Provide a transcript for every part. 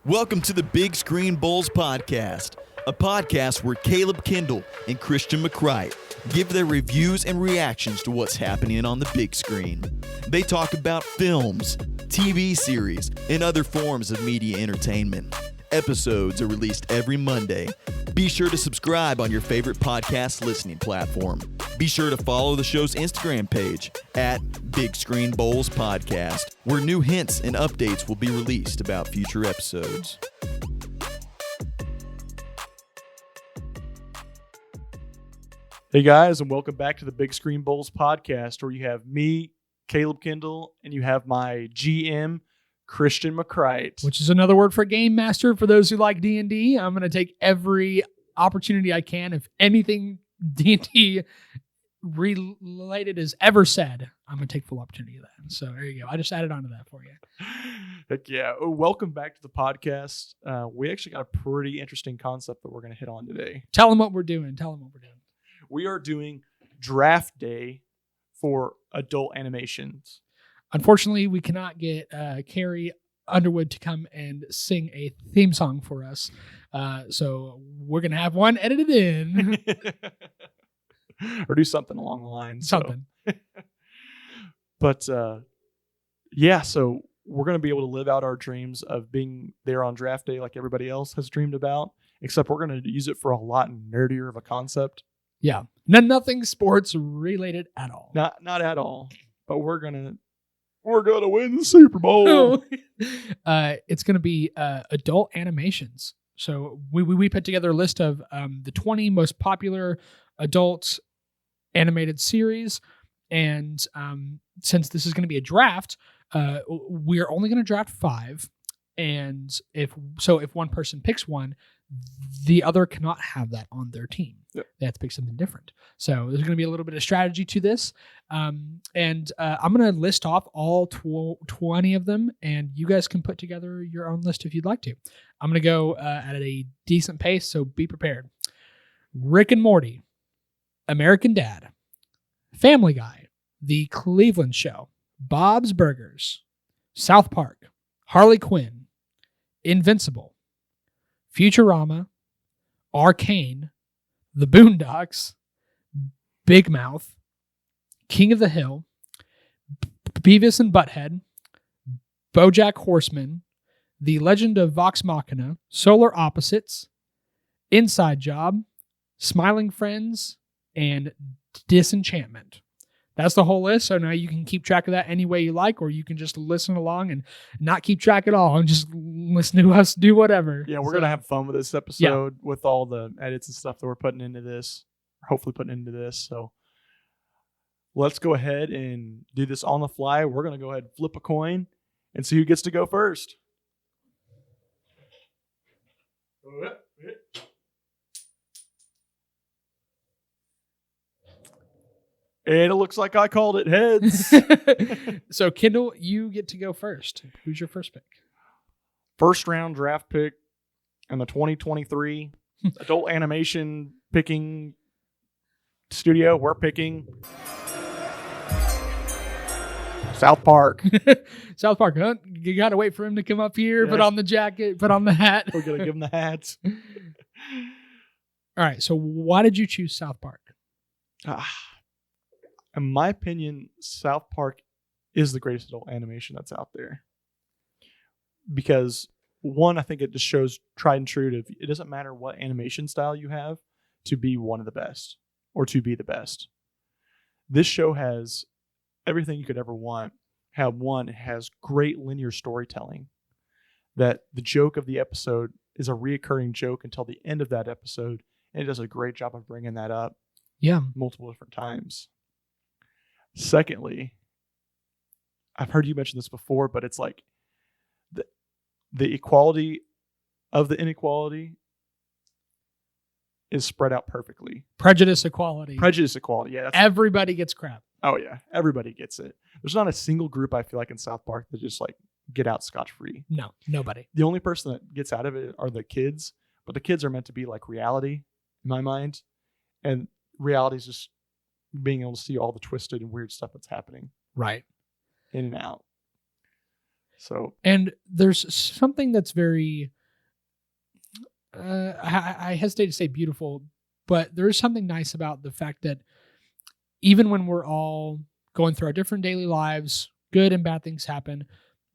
Welcome to the Big Screen Bols podcast, a podcast where Caleb Kindle and Christian McCrite give their reviews and reactions to what's happening on the big screen. They talk about films, TV series, and other forms of media entertainment. Episodes are released every Monday. Be sure to subscribe on your favorite podcast listening platform. Be sure to follow the show's Instagram page at Big Screen Bols Podcast, where new hints and updates will be released about future episodes. Hey guys, and welcome back to the Big Screen Bols Podcast, where you have me, Caleb Kindle, and you have my GM, Christian McCrite. Which is another word for game master for those who like D&D. I'm going to take every opportunity I can. If anything D&D related is ever said, I'm going to take full opportunity of that. So there you go. I just added on to that for you. Heck yeah. Oh, welcome back to the podcast. We actually got a pretty interesting concept that we're going to hit on today. Tell them what we're doing. We are doing draft day for adult animations. Unfortunately, we cannot get Carrie Underwood to come and sing a theme song for us. So we're going to have one edited in. Or do something along the lines. Something. But yeah, so we're going to be able to live out our dreams of being there on draft day like everybody else has dreamed about, except we're going to use it for a lot nerdier of a concept. Yeah. Nothing sports related at all. Not at all. But we're gonna win the Super Bowl. It's gonna be adult animations. So we put together a list of the 20 most popular adult animated series, and since this is going to be a draft, we're only going to draft 5. And if one person picks one, the other cannot have that on their team. Yep. They have to pick something different. So there's going to be a little bit of strategy to this. And I'm going to list off all 20 of them, and you guys can put together your own list if you'd like to. I'm going to go at a decent pace, so be prepared. Rick and Morty, American Dad, Family Guy, The Cleveland Show, Bob's Burgers, South Park, Harley Quinn, Invincible, Futurama, Arcane, The Boondocks, Big Mouth, King of the Hill, Beavis and Butthead, BoJack Horseman, The Legend of Vox Machina, Solar Opposites, Inside Job, Smiling Friends, and Disenchantment. That's the whole list. So now you can keep track of that any way you like, or you can just listen along and not keep track at all and just listen to us do whatever. Yeah, we're going to have fun with this episode with all the edits and stuff that we're putting into this, hopefully putting into this. So let's go ahead and do this on the fly. We're going to go ahead and flip a coin and see who gets to go first. And it looks like I called it heads. So, Kindle, you get to go first. Who's your first pick? First round draft pick in the 2023 adult animation picking studio. We're picking South Park. South Park, huh? You got to wait for him to come up here, put on the jacket, put on the hat. We're going to give him the hats. All right. So, why did you choose South Park? In my opinion, South Park is the greatest adult animation that's out there. Because, one, I think it just shows tried and true to it doesn't matter what animation style you have to be one of the best or to be the best. This show has everything you could ever want. It has great linear storytelling. That the joke of the episode is a reoccurring joke until the end of that episode, and it does a great job of bringing that up multiple different times. Secondly, I've heard you mention this before, but it's like the equality of the inequality is spread out perfectly. Prejudice equality. Yeah. Everybody gets crap. Oh, yeah. Everybody gets it. There's not a single group, I feel like, in South Park that just like get out scotch-free. No, nobody. The only person that gets out of it are the kids, but the kids are meant to be like reality in my mind. And reality is just being able to see all the twisted and weird stuff that's happening. Right. In and out. So, and there's something that's very I hesitate to say beautiful, but there is something nice about the fact that even when we're all going through our different daily lives, good and bad things happen,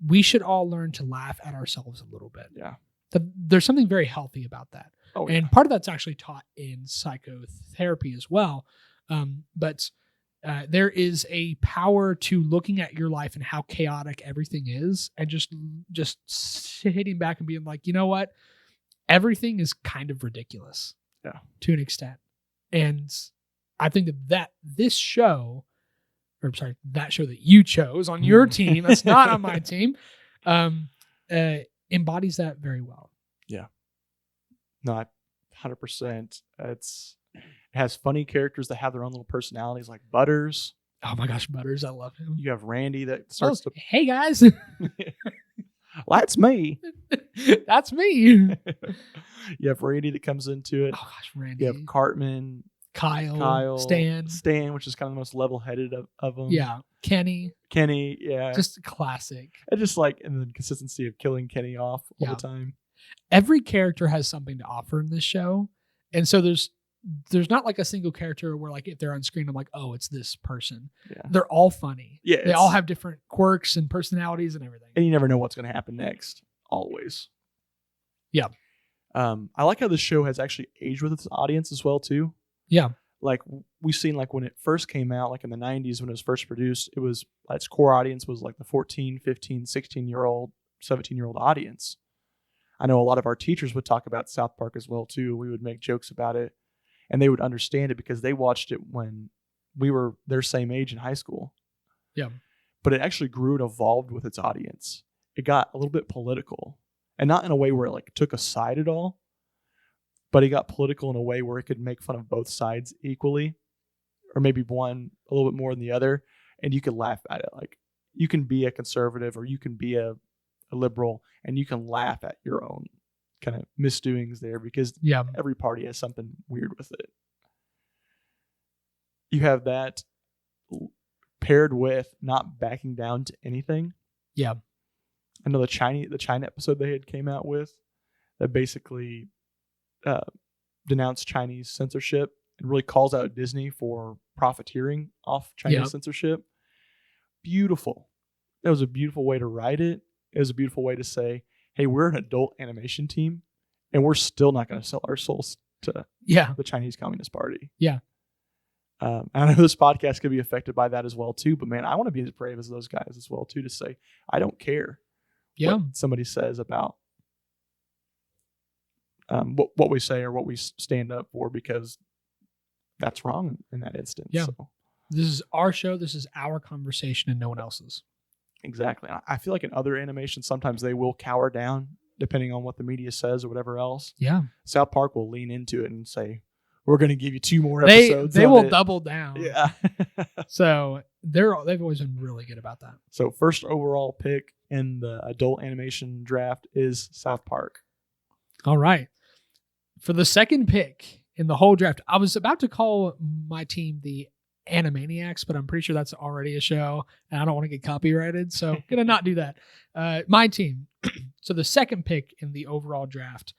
we should all learn to laugh at ourselves a little bit. Yeah. There's something very healthy about that. Oh, and part of that's actually taught in psychotherapy as well. But there is a power to looking at your life and how chaotic everything is, and just sitting back and being like, you know what? Everything is kind of ridiculous. Yeah. To an extent. And I think that this show, or sorry, that show that you chose on your team, that's not on my team, embodies that very well. Yeah. Not 100%. It has funny characters that have their own little personalities, like Butters. Oh my gosh, Butters, I love him. You have Randy that starts to. Hey guys. Well, that's me. That's me. You have Randy that comes into it. Oh gosh, Randy. You have Cartman, Kyle, Stan, which is kind of the most level-headed of them. Yeah, Kenny, yeah, just classic. And just and the consistency of killing Kenny off all the time. Every character has something to offer in this show, and so there's not like a single character where like if they're on screen, I'm like, oh, it's this person. Yeah. They're all funny. Yeah, they all have different quirks and personalities and everything. And you never know what's going to happen next. Always. Yeah. I like how the show has actually aged with its audience as well too. Yeah. Like we've seen, like when it first came out, like in the 90s when it was first produced, it was its core audience was like the 14, 15, 16-year-old, 17-year-old audience. I know a lot of our teachers would talk about South Park as well too. We would make jokes about it, and they would understand it because they watched it when we were their same age in high school. Yeah. But it actually grew and evolved with its audience. It got a little bit political, and not in a way where it like took a side at all, but it got political in a way where it could make fun of both sides equally, or maybe one a little bit more than the other, and you could laugh at it. Like you can be a conservative or you can be a liberal, and you can laugh at your own kind of misdoings there because every party has something weird with it. You have that paired with not backing down to anything. Yeah. I know the China episode they had came out with that basically denounced Chinese censorship and really calls out Disney for profiteering off Chinese censorship. Beautiful. That was a beautiful way to write it. It was a beautiful way to say, hey, we're an adult animation team, and we're still not going to sell our souls to the Chinese Communist Party. Yeah. I know this podcast could be affected by that as well, too. But, man, I want to be as brave as those guys as well, too, to say, I don't care what somebody says about what we say or what we stand up for, because that's wrong in that instance. Yeah. So. This is our show. This is our conversation and no one else's. Exactly. I feel like in other animations, sometimes they will cower down depending on what the media says or whatever else. Yeah. South Park will lean into it and say, we're going to give you 2 more episodes. They will double down. Yeah. So they've always been really good about that. So first overall pick in the adult animation draft is South Park. All right. For the second pick in the whole draft, I was about to call my team the Animaniacs, but I'm pretty sure that's already a show and I don't want to get copyrighted, so I'm gonna not do that. My team. So the second pick in the overall draft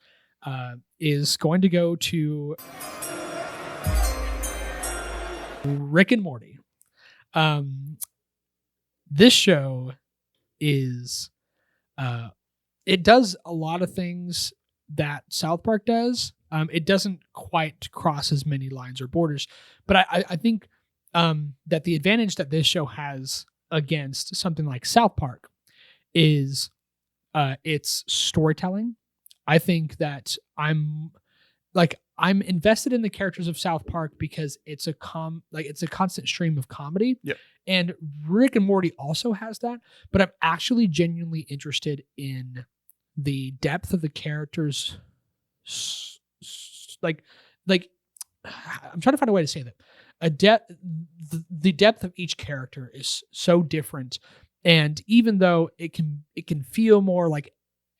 is going to go to Rick and Morty. This show is it does a lot of things that South Park does. It doesn't quite cross as many lines or borders, but I think that the advantage that this show has against something like South Park is its storytelling. I think that I'm invested in the characters of South Park because it's a constant stream of comedy. Yep. And Rick and Morty also has that, but I'm actually genuinely interested in the depth of the characters. Like I'm trying to find a way to say that. The depth of each character is so different, and even though it can feel more like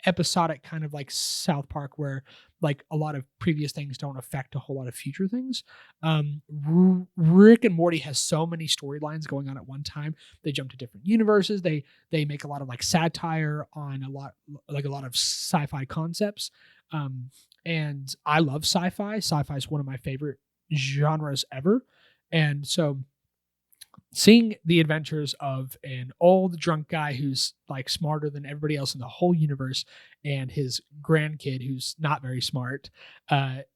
episodic, kind of like South Park, where like a lot of previous things don't affect a whole lot of future things. Rick and Morty has so many storylines going on at one time. They jump to different universes. They make a lot of like satire on a lot of sci-fi concepts. And I love sci-fi. Sci-fi is one of my favorite genres ever. And so seeing the adventures of an old drunk guy who's like smarter than everybody else in the whole universe, and his grandkid who's not very smart,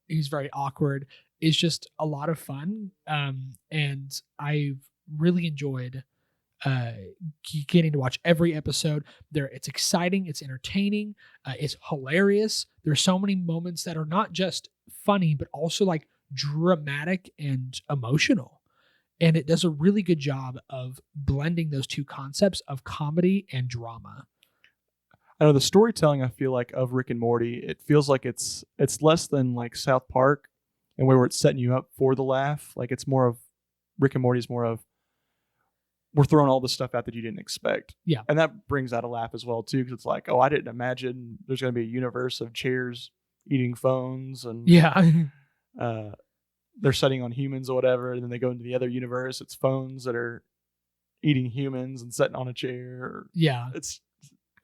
who's very awkward, is just a lot of fun. And I've really enjoyed getting to watch every episode. It's exciting, it's entertaining, it's hilarious. There's so many moments that are not just funny, but also like dramatic and emotional. And it does a really good job of blending those two concepts of comedy and drama. I know the storytelling, I feel like, of Rick and Morty, it feels like it's less than like South Park, and where it's setting you up for the laugh. Like it's more of, Rick and Morty is more of, we're throwing all the stuff out that you didn't expect. Yeah. And that brings out a laugh as well too, because it's like, oh, I didn't imagine there's going to be a universe of chairs eating phones, and they're setting on humans or whatever, and then they go into the other universe, it's phones that are eating humans and sitting on a chair. Yeah. It's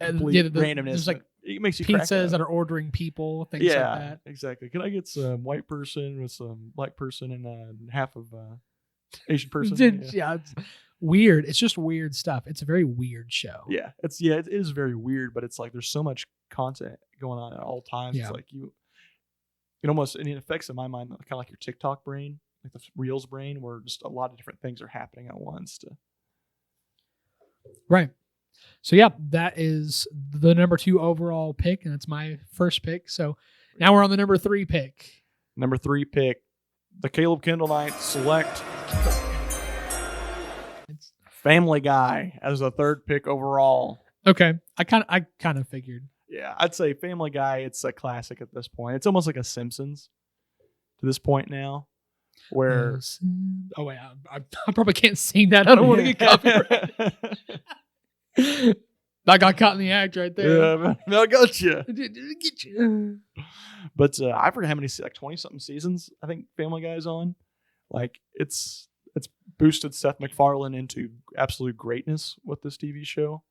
complete randomness. There's like it makes you pizzas that are ordering people, things like that. Exactly. Can I get some white person with some black person and half of Asian person? Yeah, it's weird. It's just weird stuff. It's a very weird show. Yeah, it is very weird, but it's like there's so much content going on at all times. Yeah. It's like it almost, and it affects in my mind kind of like your TikTok brain, like the Reels brain, where just a lot of different things are happening at once. Right. So yeah, that is the number 2 overall pick, and that's my first pick. So now we're on the number 3 pick. Number 3 pick, the Caleb Kindle Knight select Family Guy as the 3rd pick overall. Okay, I kind of figured. Yeah, I'd say Family Guy, it's a classic at this point. It's almost like a Simpsons to this point now. Where oh wait, I probably can't sing that. I don't want to get copyrighted. I got caught in the act right there. Yeah, I got you. Get you. But I forget how many, like 20-something seasons I think Family Guy is on. Like it's boosted Seth MacFarlane into absolute greatness with this TV show.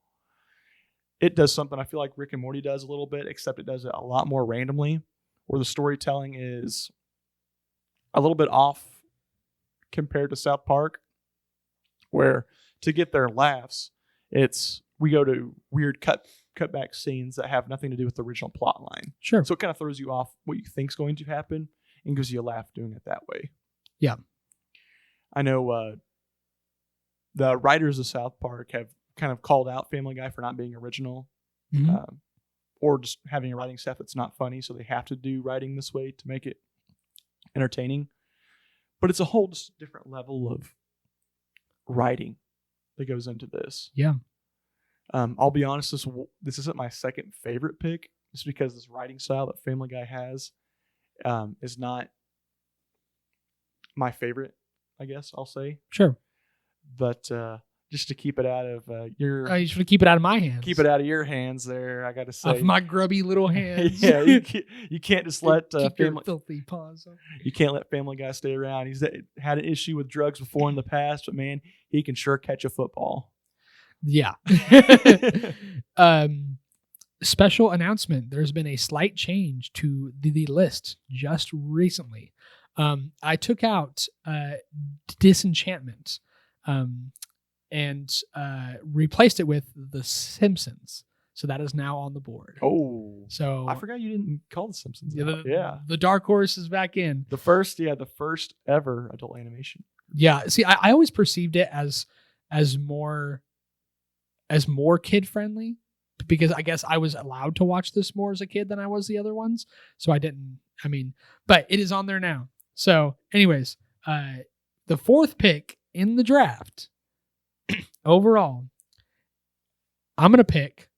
It does something I feel like Rick and Morty does a little bit, except it does it a lot more randomly, where the storytelling is a little bit off compared to South Park, where to get their laughs, we go to weird cutback scenes that have nothing to do with the original plot line. Sure. So it kind of throws you off what you think's going to happen and gives you a laugh doing it that way. Yeah. I know the writers of South Park have kind of called out Family Guy for not being original, or just having a writing staff that's not funny, so they have to do writing this way to make it entertaining. But it's a whole just different level of writing that goes into this. Yeah. I'll be honest, this isn't my second favorite pick, just because this writing style that Family Guy has is not my favorite, I guess I'll say. Sure. But just to keep it out of your... you should keep it out of my hands. Keep it out of your hands there, I got to say. Of my grubby little hands. Yeah, you can't just let keep your filthy paws on. You can't let Family Guy stay around. He's had an issue with drugs before in the past, but man, he can sure catch a football. Yeah. Special announcement. There's been a slight change to the list just recently. I took out Disenchantment and replaced it with The Simpsons. So that is now on the board. Oh. So I forgot you didn't call The Simpsons. Yeah. The Dark Horse is back in. The first ever adult animation. Yeah. See, I always perceived it as more kid friendly, because I guess I was allowed to watch this more as a kid than I was the other ones. So but it is on there now. So anyways, the 4th pick in the draft overall, I'm going to pick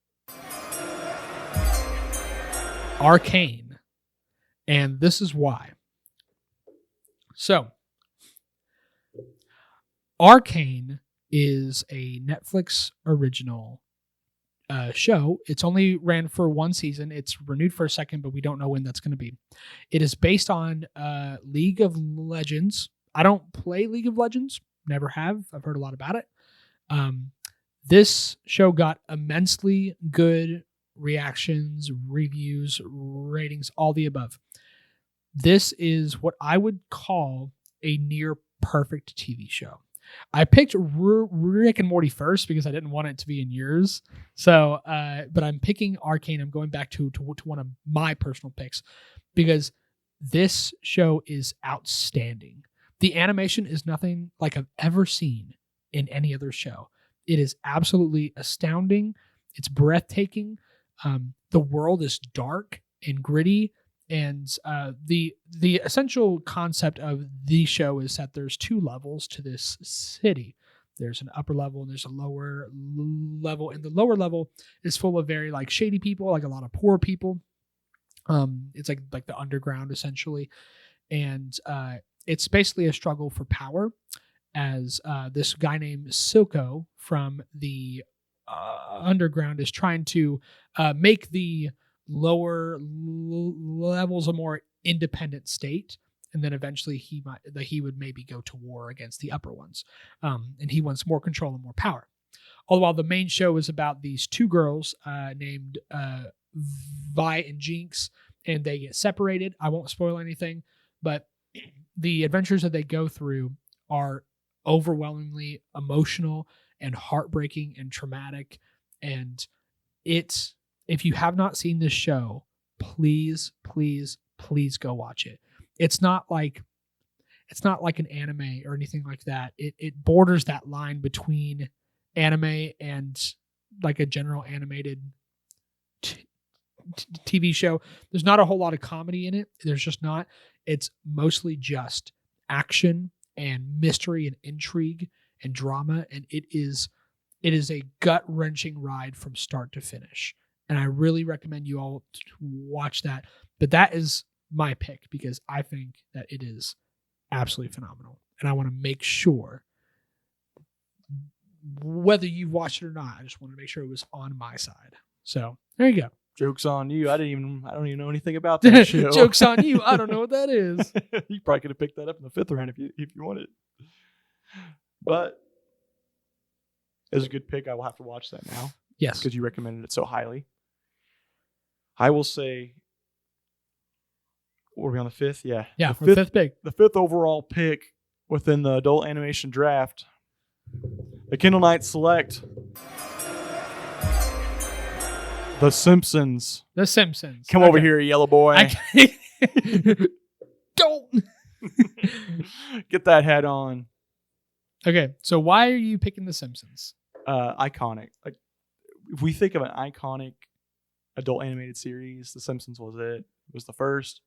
Arcane. And this is why. So Arcane is a Netflix original show. It's only ran for one season. It's renewed for a second, but we don't know when that's going to be. It is based on League of Legends. I don't play League of Legends. Never have. I've heard a lot about it. This show got immensely good reactions, reviews, ratings, all the above. This is what I would call a near perfect TV show. I picked Rick and Morty first because I didn't want it to be in yours. So, but I'm picking Arcane. I'm going back to one of my personal picks because this show is outstanding. The animation is nothing like I've ever seen in any other show. It is absolutely astounding. It's breathtaking. The world is dark and gritty. And the essential concept of the show is that there's two levels to this city. There's an upper level and there's a lower level. And the lower level is full of very like shady people, like a lot of poor people. It's like the underground essentially. And it's basically a struggle for power as this guy named Silco from the underground is trying to make the lower levels a more independent state, and then eventually he would maybe go to war against the upper ones, and he wants more control and more power. All the while, the main show is about these two girls named Vi and Jinx, and they get separated. I won't spoil anything, but the adventures that they go through are overwhelmingly emotional and heartbreaking and traumatic, and if you have not seen this show, please go watch it. It's not like an anime or anything like that. It borders that line between anime and like a general animated TV show. There's not a whole lot of comedy in it. There's just not. It's mostly just action and mystery and intrigue and drama, and it is a gut-wrenching ride from start to finish. And I really recommend you all to watch that. But that is my pick because I think that it is absolutely phenomenal. And I want to make sure, whether you've watched it or not, I just want to make sure it was on my side. So there you go. Joke's on you. I don't even know anything about that show. Joke's on you. I don't know what that is. You probably could have picked that up in the 5th round if you wanted. But it was a good pick. I will have to watch that now. Yes. Because you recommended it so highly. I will say, were we on the 5th? Yeah. Yeah, the 5th pick. The 5th overall pick within the adult animation draft. The Kindle Knights select The Simpsons. The Simpsons. Come over here, yellow boy. Don't. Get that hat on. Okay, so why are you picking The Simpsons? Iconic. Like, if we think of an iconic adult animated series, The Simpsons was it. It was the first.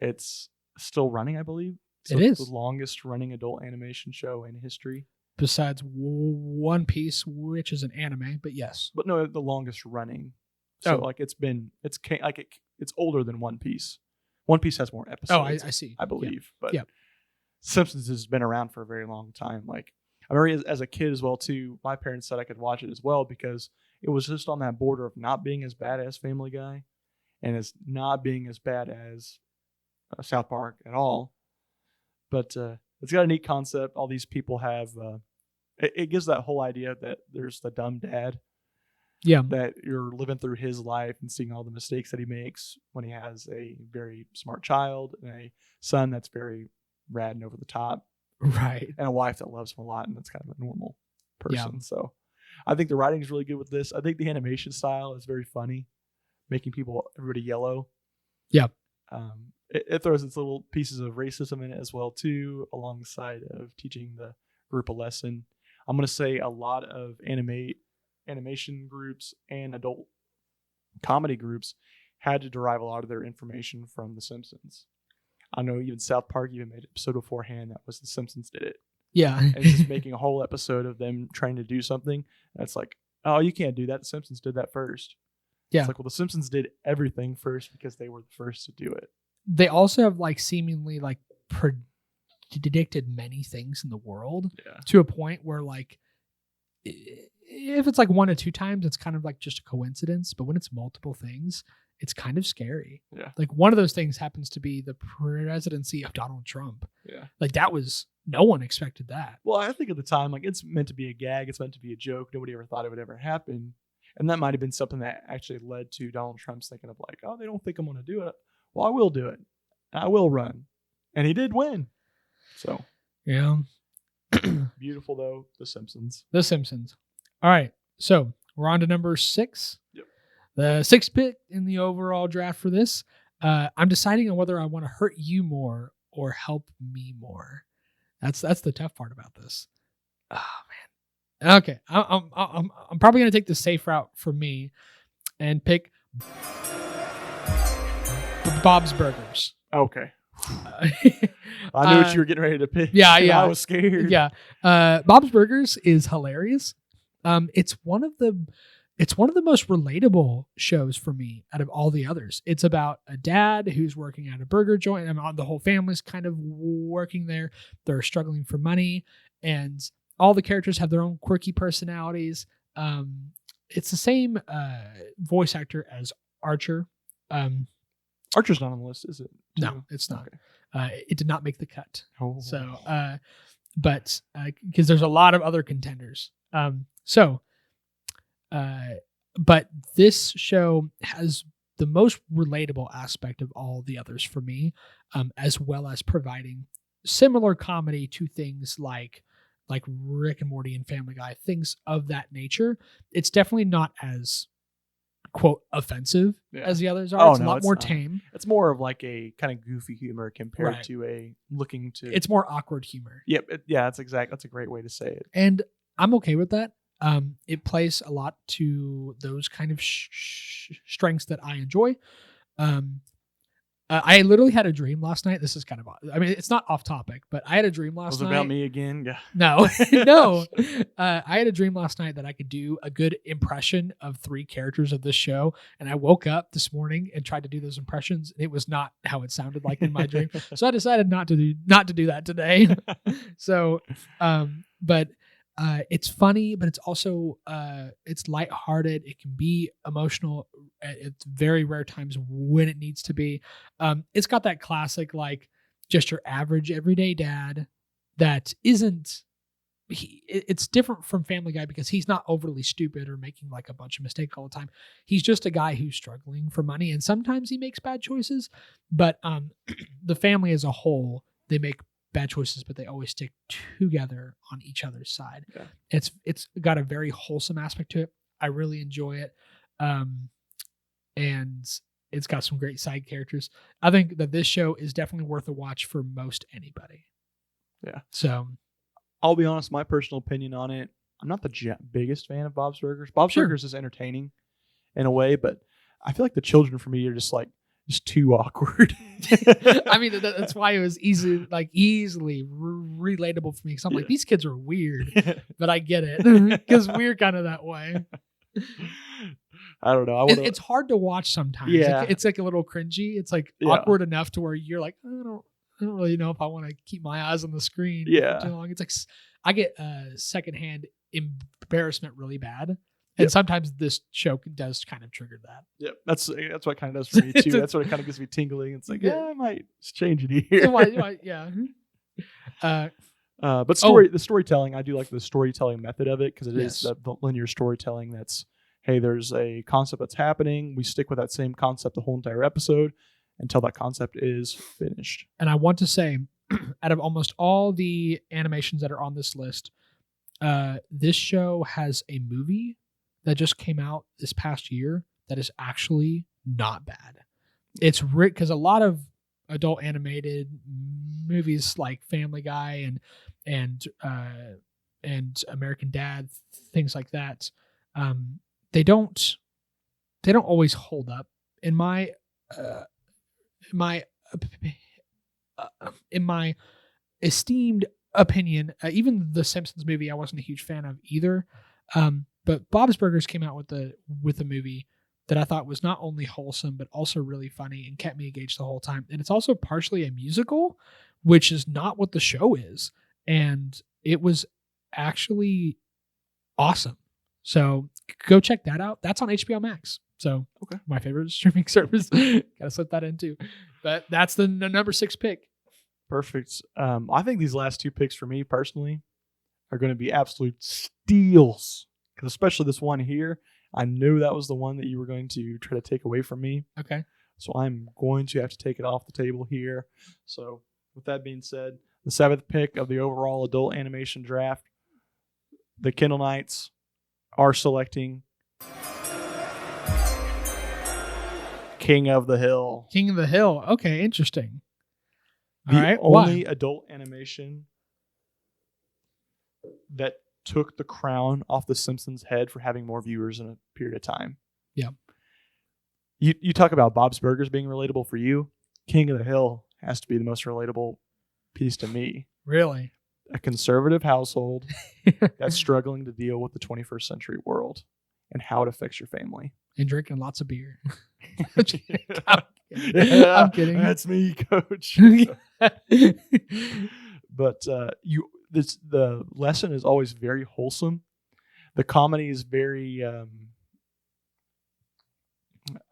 It's still running, I believe. So it is the longest running adult animation show in history. Besides One Piece, which is an anime, but yes. But no, the longest running. So it's older than One Piece. One Piece has more episodes. I see. I believe. Yeah. But Simpsons has been around for a very long time. Like, I remember as a kid as well too, my parents said I could watch it as well because it was just on that border of not being as bad as Family Guy and as not being as bad as South Park at all. But it's got a neat concept. All these people have it gives that whole idea that there's the dumb dad. Yeah. That you're living through his life and seeing all the mistakes that he makes when he has a very smart child and a son that's very rad and over the top. Right. And a wife that loves him a lot and that's kind of a normal person. Yeah. So I think the writing is really good with this. I think the animation style is very funny, making everybody yellow. Yeah. It throws its little pieces of racism in it as well too, alongside of teaching the group a lesson. I'm going to say a lot of animation groups and adult comedy groups had to derive a lot of their information from The Simpsons. I know even South Park even made an episode beforehand that was The Simpsons did it. Yeah. And it's just making a whole episode of them trying to do something. That's like, oh, you can't do that. The Simpsons did that first. Yeah. It's like, well, The Simpsons did everything first because they were the first to do it. They also have like seemingly like predicted many things in the world to a point where like if it's like 1 to 2 times, it's kind of like just a coincidence. But when it's multiple things, it's kind of scary. Yeah. Like one of those things happens to be the presidency of Donald Trump. Yeah. Like that was, no one expected that. Well, I think at the time, like it's meant to be a gag. It's meant to be a joke. Nobody ever thought it would ever happen. And that might have been something that actually led to Donald Trump's thinking of like, oh, they don't think I'm going to do it. Well, I will do it. I will run. And he did win. So. Yeah. Beautiful, though. The Simpsons. The Simpsons. All right. So we're on to number 6. Yep. The 6th pick in the overall draft for this. I'm deciding on whether I want to hurt you more or help me more. That's the tough part about this. Oh man. Okay. I'm probably going to take the safe route for me and pick Bob's Burgers. Okay. I knew what you were getting ready to pick. Yeah. I was scared. Yeah. Bob's Burgers is hilarious. It's one of the most relatable shows for me out of all the others. It's about a dad who's working at a burger joint, and the whole family's kind of working there. They're struggling for money, and all the characters have their own quirky personalities. It's the same voice actor as Archer. Archer's not on the list, is it? No, it's not. Okay. It did not make the cut. Oh. So, but because there's a lot of other contenders. But this show has the most relatable aspect of all the others for me, as well as providing similar comedy to things like Rick and Morty and Family Guy, things of that nature. It's definitely not as quote offensive as the others are. It's a lot more tame. It's more of like a kind of goofy humor compared Right. to a looking to. It's more awkward humor. Yep. That's a great way to say it. And I'm okay with that. It plays a lot to those kind of strengths that I enjoy. I literally had a dream last night. This is kind of, I mean, it's not off topic, but I had a dream last night. Was it about me again? Yeah. No, no. I had a dream last night that I could do a good impression of 3 characters of this show. And I woke up this morning and tried to do those impressions. It was not how it sounded like in my dream. So I decided not to do that today. So, but it's funny, but it's also it's lighthearted. It can be emotional at very rare times when it needs to be. It's got that classic, like, just your average everyday dad that isn't. It's different from Family Guy because he's not overly stupid or making like a bunch of mistakes all the time. He's just a guy who's struggling for money, and sometimes he makes bad choices. But the family as a whole, they make bad choices, but they always stick together on each other's side. Yeah. It's got a very wholesome aspect to it. I really enjoy it. And it's got some great side characters. I think that this show is definitely worth a watch for most anybody. Yeah. So I'll be honest, my personal opinion on it, I'm not the biggest fan of Bob's Burgers. Bob's Burgers is entertaining in a way, but I feel like the children for me are just too awkward. I mean, that's why it was easily relatable for me. Because I'm like, these kids are weird, but I get it because we're kind of that way. I don't know. It's hard to watch sometimes. Yeah. It's like a little cringy. It's like awkward enough to where you're like, I don't really know if I want to keep my eyes on the screen for too long. It's like I get secondhand embarrassment really bad. And sometimes this show does kind of trigger that. Yep, that's what it kind of does for me too. That's what it kind of gives me tingling. It's like, I might change it here. Yeah. But the storytelling, I do like the storytelling method of it because it is the linear storytelling. That's, hey, there's a concept that's happening. We stick with that same concept the whole entire episode until that concept is finished. And I want to say, out of almost all the animations that are on this list, this show has a movie that just came out this past year that is actually not bad. It's because a lot of adult animated movies like Family Guy and American Dad, things like that, they don't always hold up in my esteemed opinion. Even the Simpsons movie I wasn't a huge fan of either. But Bob's Burgers came out with a movie that I thought was not only wholesome, but also really funny and kept me engaged the whole time. And it's also partially a musical, which is not what the show is. And it was actually awesome. So go check that out. That's on HBO Max. So Okay. my favorite streaming service. Gotta slip that in too. But that's the number 6 pick. Perfect. I think these last 2 picks for me personally are going to be absolute steals. Because especially this one here, I knew that was the one that you were going to try to take away from me. Okay. So I'm going to have to take it off the table here. So with that being said, the 7th pick of the overall adult animation draft, the Kindle Knights are selecting King of the Hill. King of the Hill. Okay, interesting. The All right. only adult animation that took the crown off The Simpsons' head for having more viewers in a period of time. Yeah. You talk about Bob's Burgers being relatable for you. King of the Hill has to be the most relatable piece to me. Really? A conservative household that's struggling to deal with the 21st century world and how it affects your family. And drinking lots of beer. Yeah, I'm kidding. That's me, Coach. But the lesson is always very wholesome. The comedy is very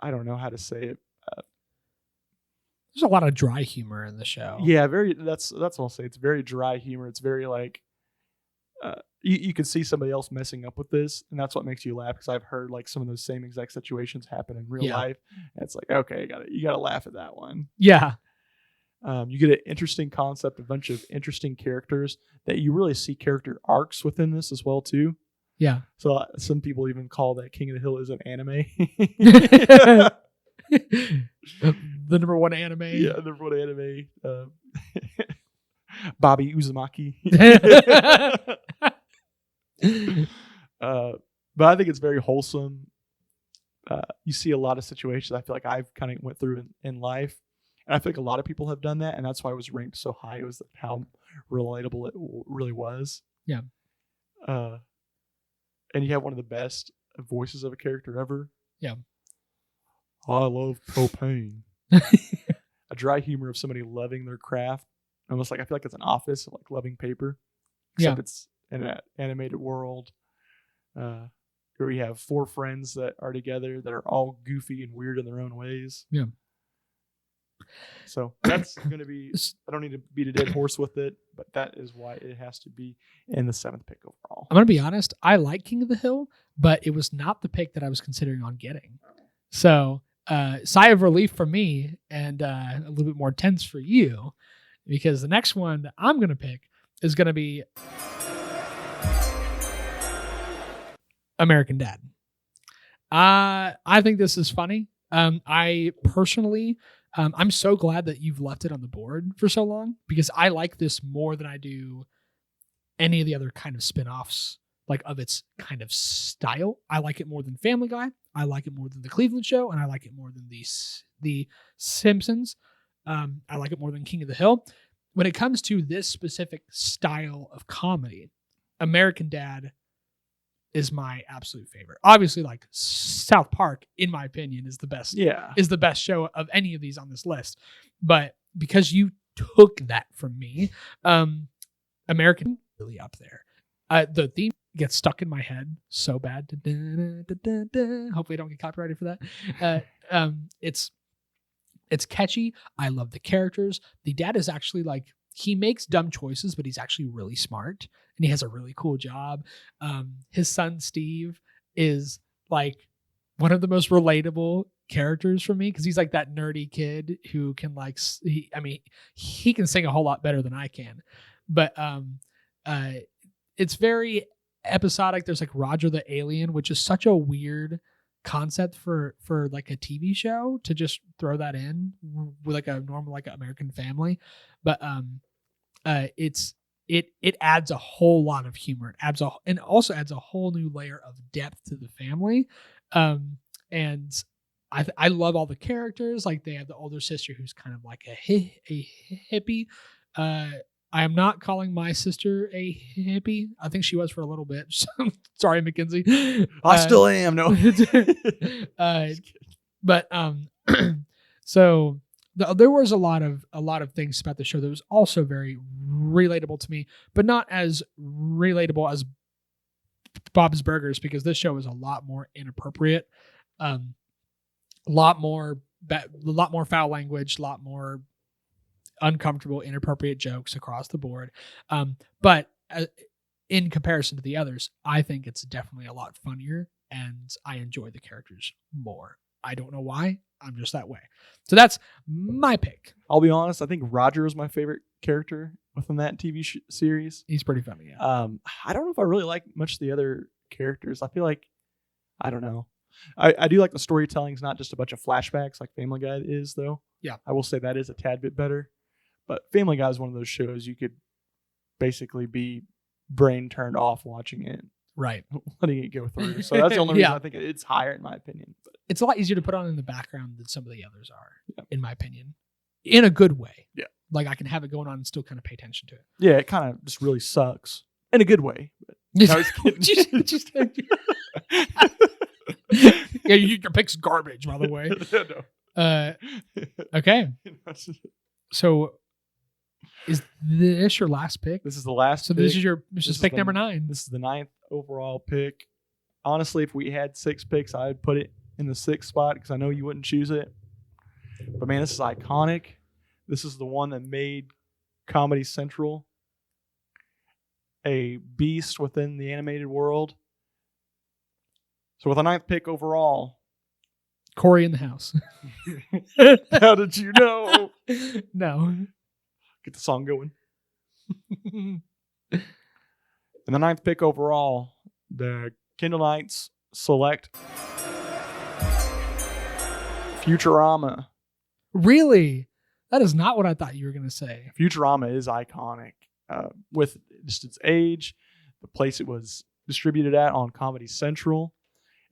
I don't know how to say it. There's a lot of dry humor in the show. Yeah, very. That's what I'll say. It's very dry humor. It's very like you could see somebody else messing up with this, and that's what makes you laugh. Because I've heard like some of those same exact situations happen in real life, and it's like, okay, you gotta laugh at that one. Yeah. You get an interesting concept, a bunch of interesting characters that you really see character arcs within this as well too. Yeah. So some people even call that King of the Hill is an anime. The number 1 anime. Yeah, the number 1 anime. Bobby Uzumaki. But I think it's very wholesome. You see a lot of situations I feel like I've kind of went through in life. And I feel like a lot of people have done that. And that's why it was ranked so high. It was how relatable it really was. Yeah. And you have one of the best voices of a character ever. Yeah. I love propane. A dry humor of somebody loving their craft. Almost like I feel like it's an office of like loving paper. Except it's in an animated world. Where you have 4 friends that are together that are all goofy and weird in their own ways. Yeah. So that's going to be, I don't need to beat a dead horse with it, but that is why it has to be in the 7th pick overall. I'm going to be honest. I like King of the Hill, but it was not the pick that I was considering on getting. So sigh of relief for me and a little bit more tense for you, because the next one that I'm going to pick is going to be American Dad. I think this is funny. I personally, I'm so glad that you've left it on the board for so long, because I like this more than I do any of the other kind of spin-offs, like of its kind of style. I like it more than Family Guy. I like it more than The Cleveland Show, and I like it more than the Simpsons. I like it more than King of the Hill. When it comes to this specific style of comedy, American Dad is my absolute favorite. Obviously, like South Park, in my opinion, is the best. Yeah, is the best show of any of these on this list. But because you took that from me, American really up there. The theme gets stuck in my head so bad. Hopefully, I don't get copyrighted for that. It's catchy. I love the characters. The dad is actually like, he makes dumb choices, but he's actually really smart and he has a really cool job. His son, Steve, is like one of the most relatable characters for me, because he's like that nerdy kid who can like, he can sing a whole lot better than I can, but it's very episodic. There's like Roger the Alien, which is such a weird concept for like a TV show to just throw that in with like a normal like American Family, but it adds a whole lot of humor. It also adds a whole new layer of depth to the family, and I love all the characters. Like they have the older sister who's kind of like a hippie. I am not calling my sister a hippie. I think she was for a little bit. Sorry, Mackenzie. I still am. No. But so there was a lot of things about the show that was also very relatable to me, but not as relatable as Bob's Burgers, because this show is a lot more inappropriate, a lot more foul language, a lot more uncomfortable, inappropriate jokes across the board. But in comparison to the others, I think it's definitely a lot funnier, and I enjoy the characters more. I don't know why. I'm just that way. So that's my pick. I'll be honest. I think Roger is my favorite character within that TV series. He's pretty funny. Yeah. I don't know if I really like much of the other characters. I feel like, I don't know. I do like the storytelling. It's not just a bunch of flashbacks like Family Guy is, though. Yeah. I will say that is a tad bit better. But Family Guy is one of those shows you could basically be brain turned off watching it. Right. Letting it go through. So that's the only reason Yeah. I think it's higher in my opinion. But It's a lot easier to put on in the background than some of the others are, in my opinion, in a good way. Yeah. Like I can have it going on and still kind of pay attention to it. yeah, it kind of just really sucks in a good way. But I was kidding. Yeah, your pick's garbage, by the way. No. Okay. So is this your last pick? This is the last. So pick. this is pick number 9. This is the 9th overall pick. Honestly, if we had 6 picks, I'd put it in the 6th spot because I know you wouldn't choose it. But man, this is iconic. This is the one that made Comedy Central a beast within the animated world. So with a 9th pick overall, Corey in the house. how did you know? No. Get the song going. In the 9th pick overall, the Kindle Knights select Futurama. Really? That is not what I thought you were going to say. Futurama is iconic with just its age, the place it was distributed at on Comedy Central.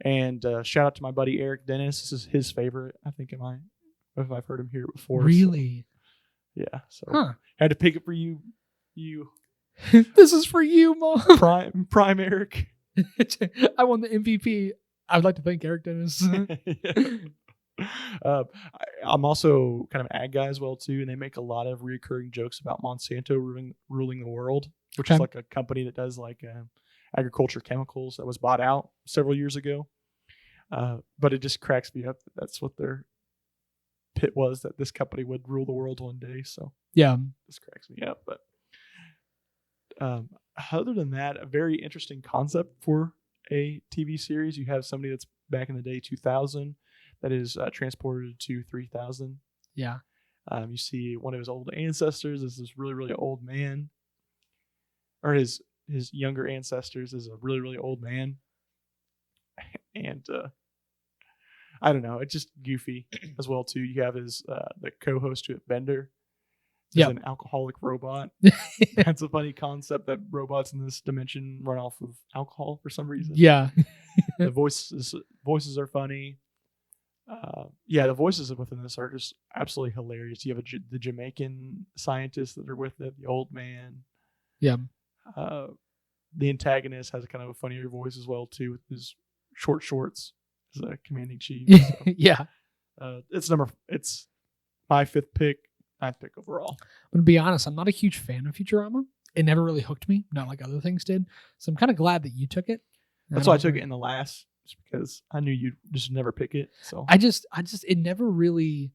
And shout out to my buddy Eric Dennis. This is his favorite, I think, if I've heard him hear it before. Really? So, yeah. So had to pick it for you. This is for you, Mom. Prime Eric. I won the MVP. I would like to thank Eric Dennis. I'm also kind of an ag guy as well too, and they make a lot of recurring jokes about Monsanto ruling the world, which is like a company that does like agriculture chemicals that was bought out several years ago. But it just cracks me up. That's what their pit was, that this company would rule the world one day. So yeah, this cracks me up. But other than that, a very interesting concept for a TV series. You have somebody that's back in the day 2000 that is transported to 3000. Yeah. You see one of his old ancestors is this really, really old man, or his younger ancestors is a really, really old man. And I don't know, it's just goofy as well too. You have his the co-host to it, Bender, is an alcoholic robot. That's a funny concept that robots in this dimension run off of alcohol for some reason. Yeah. The voices are funny. The voices within this are just absolutely hilarious. You have the Jamaican scientists that are with it, the old man. Yeah. The antagonist has a kind of a funnier voice as well too, with his shorts as a commanding chief. So, yeah. It's my 5th pick, 9th pick overall. I'm gonna be honest, I'm not a huge fan of Futurama. It never really hooked me, not like other things did. So I'm kind of glad that you took it. That's why I took it in the last, just because I knew you'd just never pick it. So I just it never really,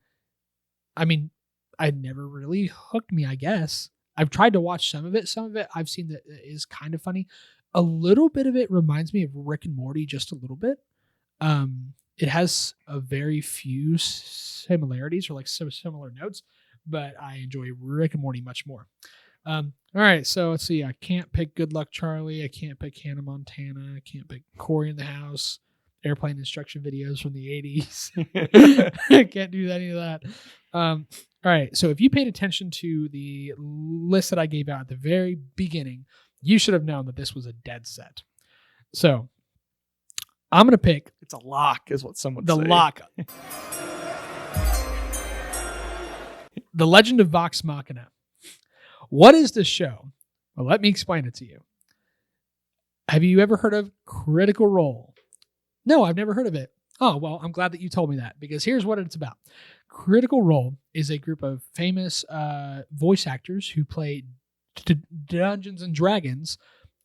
it never really hooked me, I guess. I've tried to watch some of it. Some of it I've seen that is kind of funny. A little bit of it reminds me of Rick and Morty, just a little bit. It has a very few similarities or like similar notes, but I enjoy Rick and Morty much more. All right, so let's see. I can't pick Good Luck Charlie. I can't pick Hannah Montana. I can't pick Corey in the House. Airplane instruction videos from the 80s. I can't do any of that. All right, so if you paid attention to the list that I gave out at the very beginning, you should have known that this was a dead set. So I'm going to pick... It's a lock, is what someone would say. The lock. The Legend of Vox Machina. What is this show? Well, let me explain it to you. Have you ever heard of Critical Role? No, I've never heard of it. Oh, well, I'm glad that you told me that, because here's what it's about. Critical Role is a group of famous voice actors who play Dungeons and Dragons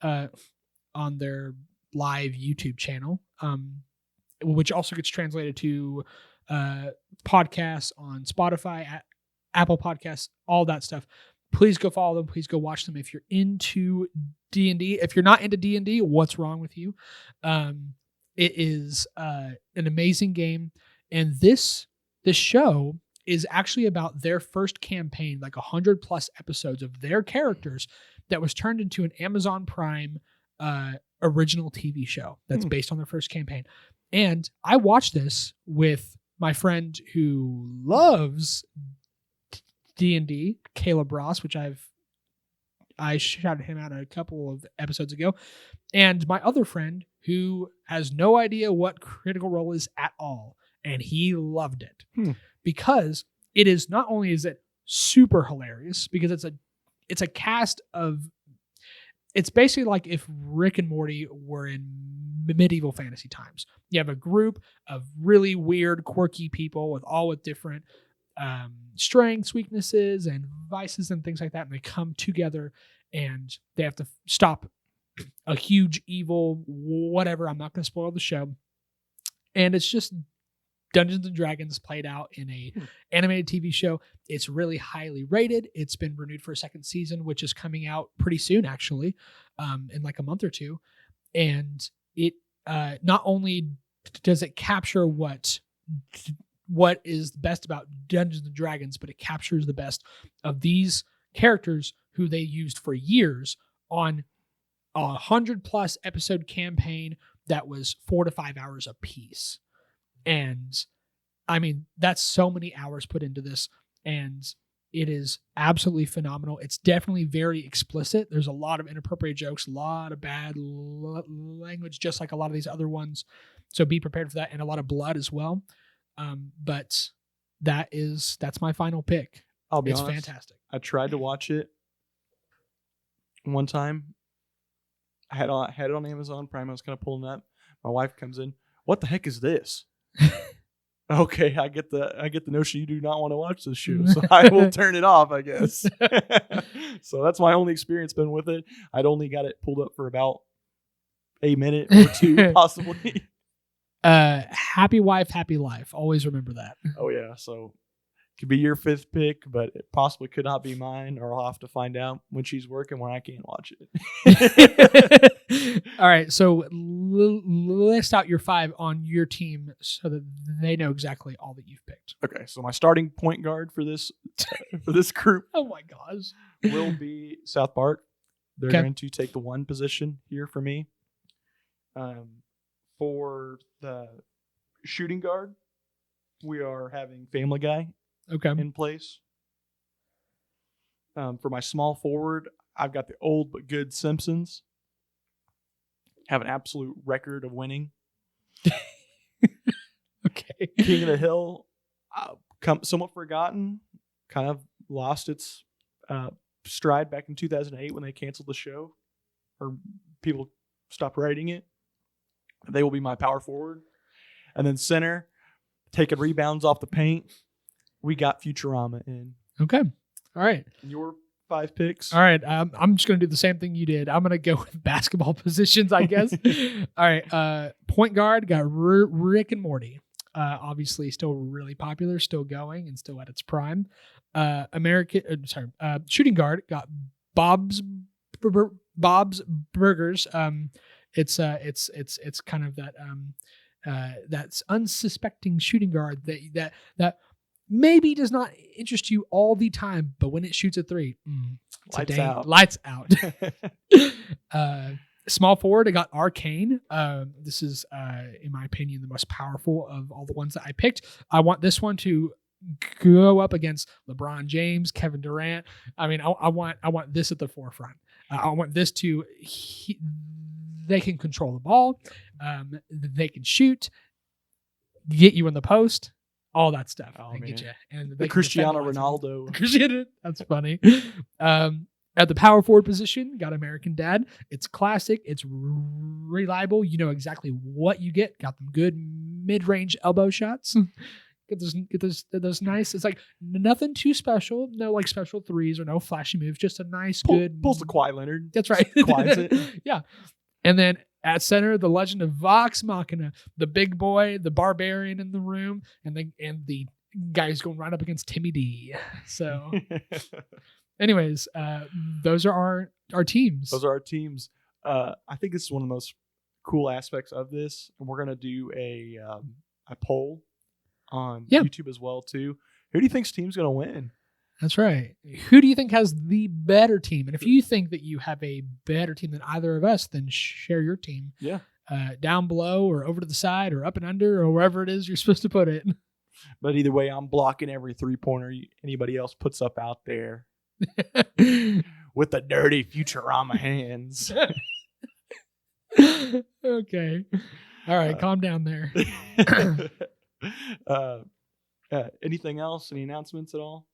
on their live YouTube channel, which also gets translated to podcasts on Spotify, Apple Podcasts, all that stuff. Please go follow them. Please go watch them if you're into D&D. If you're not into D&D, what's wrong with you? It is an amazing game. And this show is actually about their first campaign, like 100+ episodes of their characters that was turned into an Amazon Prime original TV show that's based on their first campaign. And I watched this with my friend who loves D&D, Caleb Ross, which I shouted him out a couple of episodes ago, and my other friend who has no idea what Critical Role is at all, and he loved it because it is not only is it super hilarious because it's a cast of, it's basically like if Rick and Morty were in medieval fantasy times. You have a group of really weird, quirky people with different strengths, weaknesses, and vices and things like that. And they come together and they have to stop a huge evil, whatever. I'm not going to spoil the show. And it's just Dungeons and Dragons played out in a animated TV show. It's really highly rated. It's been renewed for a second season, which is coming out pretty soon, actually, in like a month or two. And it not only does it capture what is the best about Dungeons and Dragons, but it captures the best of these characters who they used for years on a 100+ episode campaign that was 4 to 5 hours a piece. And I mean, that's so many hours put into this, and it is absolutely phenomenal. It's definitely very explicit. There's a lot of inappropriate jokes, a lot of bad language, just like a lot of these other ones. So be prepared for that, and a lot of blood as well. But that's my final pick. I'll be honest. It's Fantastic. I tried to watch it one time. I had it on Amazon Prime. I was kind of pulling up. My wife comes in. What the heck is this? Okay, I get the notion you do not want to watch this show, so I will turn it off, I guess. So that's my only experience been with it. I'd only got it pulled up for about a minute or two, possibly. Happy wife, happy life. Always remember that. Oh yeah, so it could be your 5th pick, but it possibly could not be mine, or I'll have to find out when she's working when I can't watch it. All right, so list out your 5 on your team so that they know exactly all that you've picked. Okay, so my starting point guard for this group, oh my gosh, will be South Park. They're going to take the 1 position here for me. For the shooting guard, we are having Family Guy in place. For my small forward, I've got the old but good Simpsons. Have an absolute record of winning. Okay. King of the Hill, somewhat forgotten, kind of lost its stride back in 2008 when they canceled the show, or people stopped writing it. They will be my power forward. And then center, taking rebounds off the paint, we got Futurama in. Okay. All right. Your 5 picks. All right. I'm just going to do the same thing you did. I'm going to go with basketball positions, I guess. All right. Point guard, got Rick and Morty. Obviously still really popular, still going, and still at its prime. Shooting guard, got Bob's Burgers. It's kind of that's unsuspecting shooting guard that maybe does not interest you all the time, but when it shoots a 3, lights out. Small forward, I got Arcane. This is, in my opinion, the most powerful of all the ones that I picked. I want this one to go up against LeBron James, Kevin Durant. I mean, I want this at the forefront. I want this to. They can control the ball. They can shoot, get you in the post, all that stuff. Get you. And the Cristiano Ronaldo. That's funny. At the power forward position, got American Dad. It's classic. It's reliable. You know exactly what you get. Got them good mid-range elbow shots. Get those nice. It's like nothing too special. No like special threes or no flashy moves. Just a nice good. Pulls the Kawhi Leonard. That's right. Quiets it. Yeah. And then At center, the legend of Vox Machina, the big boy, the barbarian in the room, and the guy who's going right up against Timmy D. So, anyways, those are our teams. Those are our teams. I think this is one of the most cool aspects of this, and we're gonna do a poll on YouTube as well too. Who do you think's team's gonna win? That's right. Who do you think has the better team? And if you think that you have a better team than either of us, then share your team. Yeah. Down below or over to the side or up and under or wherever it is you're supposed to put it. But either way, I'm blocking every 3-pointer anybody else puts up out there with the dirty Futurama hands. Okay. All right. Calm down there. Anything else? Any announcements at all?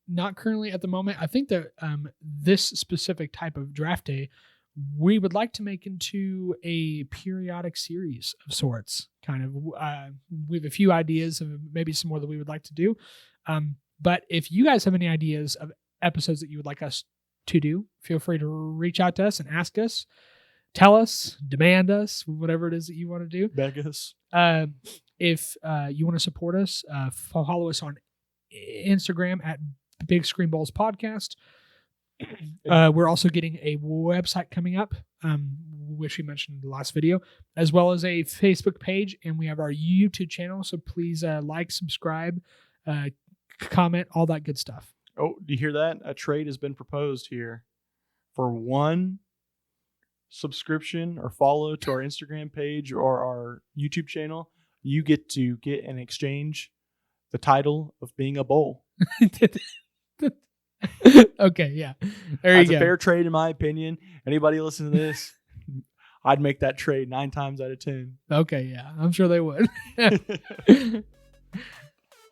Not currently at the moment. I think that this specific type of draft day, we would like to make into a periodic series of sorts. Kind of, we have a few ideas of maybe some more that we would like to do. But if you guys have any ideas of episodes that you would like us to do, feel free to reach out to us and ask us, tell us, demand us, whatever it is that you want to do. Beg us. If you want to support us, follow us on Instagram at Big Screen Bols Podcast. We're also getting a website coming up, which we mentioned in the last video, as well as a Facebook page, and we have our YouTube channel. So please like, subscribe, comment, all that good stuff. Oh, do you hear that? A trade has been proposed here. For one subscription or follow to our Instagram page or our YouTube channel, you get to get in exchange the title of being a bowl. Okay, yeah. There That's you go. a fair trade, in my opinion. Anybody listen to this, I'd make that trade 9 times out of 10. Okay, yeah. I'm sure they would.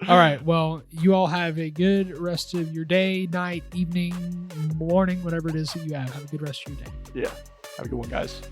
All right. Well, you all have a good rest of your day, night, evening, morning, whatever it is that you have. Have a good rest of your day. Yeah. Have a good one, guys.